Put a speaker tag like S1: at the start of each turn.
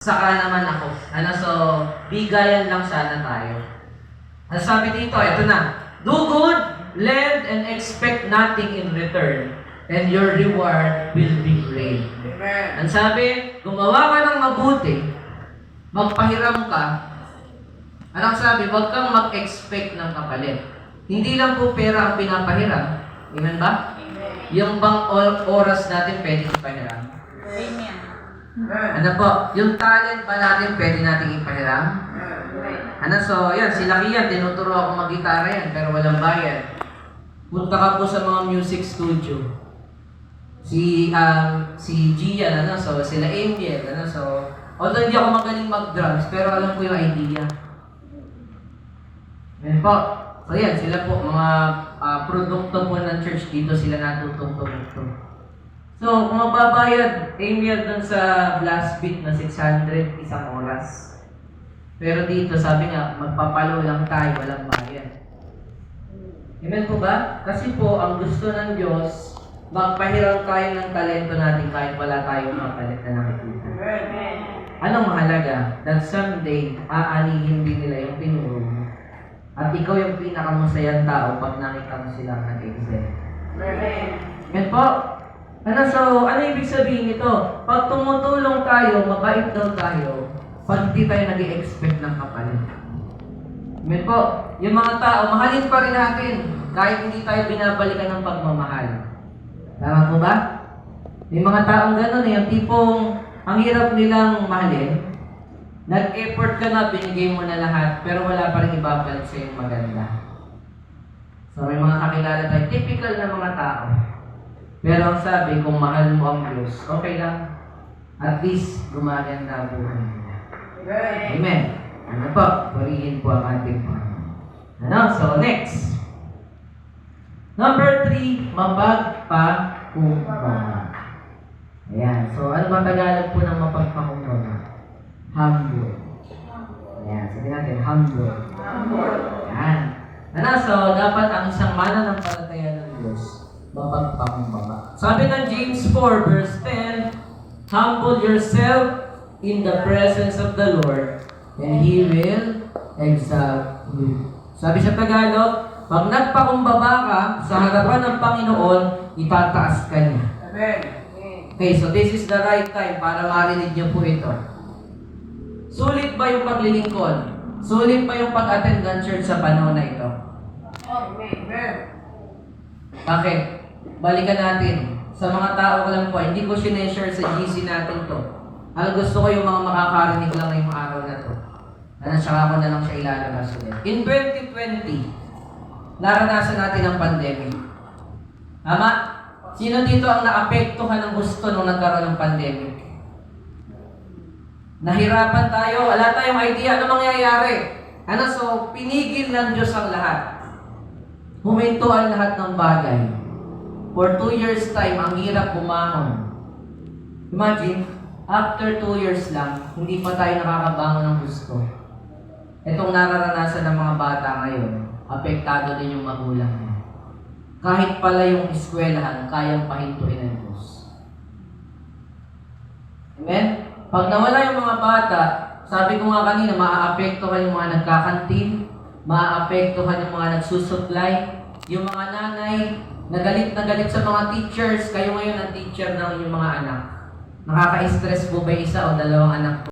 S1: Saka naman ako. So, bigayan lang sana tayo. Ang sabi dito, ito na. Do good, lend, and expect nothing in return, and your reward will be great.
S2: Amen.
S1: Ang sabi, gumawa ka ng mabuti, magpahiram ka. Anong sabi? Huwag kang mag-expect ng kapalit. Hindi lang po pera ang pinapahiram. Amen ba? Yung bang oras natin pwede ipahiram?
S3: Amen.
S1: Ano po? Yung talent ba natin pwede natin ipahiram? So, yan, si Lucky yan, tinuturo ako mag-gitara yan, pero walang bayad. Punta ka po sa mga music studio. Si Gian, so, sila Angel, so, although hindi ako magaling mag-drums, pero alam ko yung idea. Yan po. So, yan, sila po, mga produkto po ng church dito, sila natutong tumutong. So, kung magbabayad, Angel dun sa blast beat na 600 isang oras. Pero dito, sabi nga, magpapalo lang tayo, walang bayad. Amen po ba? Kasi po, ang gusto ng Diyos, magpahiram tayo ng talento natin kahit wala tayong kapalit na nakikita. Anong mahalaga? That someday, aanihin din nila yung tinuro mo. At ikaw yung pinakamasayang tao pag nakita mo silang nag-excel. Amen po? So, ano ibig sabihin nito? Pag tumutulong tayo, mabait daw tayo, pag di tayo nag-i-expect ng kapalit. Amen po? Yung mga tao, mahalin pa rin natin kahit hindi tayo binabalikan ng pagmamahal. Tama po ba? May mga taong gano'n yung tipong ang hirap nilang mahalin. Nag-effort ka na, binigay mo na lahat, pero wala pa rin ibabalik sa yung maganda. So may mga kakilala tayo, typical na mga tao. Pero ang sabi, kung mahal mo ang Diyos, okay lang. At least, gumaganda ang buhay niya. Amen. Ano po? Purihin po ang ating Panginoon. So, next. Number 3, mapagpakumbaba. Ayan. So, ano ba Tagalog po ng mapagpakumbaba? Humble. Ayan. Sabi natin, humble. Ayan. So, dapat ang isang mananampalataya ng Diyos, mapagpakumbaba. Sabi ng James 4, verse 10, humble yourself in the presence of the Lord, and He will exalt you. Sabi sa Tagalog, pag nagpakumbaba ka sa harapan ng Panginoon, itataas ka niya.
S2: Amen.
S1: Okay, so this is the right time para marinig niyo po ito. Sulit ba yung paglilingkod? Sulit ba yung pag-attend ng church sa panahon na ito?
S2: Amen.
S1: Bakit? Balikan natin. Sa mga tao ko lang po, hindi ko sineshare sa GC natin to. Ang gusto ko yung mga makakarinig lang ngayong araw na to. Saka ko na lang siya ilalabas ulit. In 2020, naranasan natin ang pandemic. Tama? Sino dito ang naapektuhan ng gusto nung nagkaroon ng pandemic? Nahirapan tayo, wala tayong idea ano mangyayari. So, pinigil ng Diyos ang lahat. Huminto ang lahat ng bagay. For 2 years time, ang hirap bumangon. Imagine, after 2 years lang, hindi pa tayo nakakabangon ng gusto. Itong nararanasan ng mga bata ngayon, apektado din yung magulang niya. Kahit pala yung eskwelahan, kayang pahintuin ng Diyos. Amen? Pag nawala yung mga bata, sabi ko nga kanina, maaapektuhan yung mga nagkakantin, maaapektuhan yung mga nagsusupply, yung mga nanay, nagalit sa mga teachers, kayo ngayon ang teacher ng inyong mga anak. Nakaka-stress po ba isa o dalawang anak po?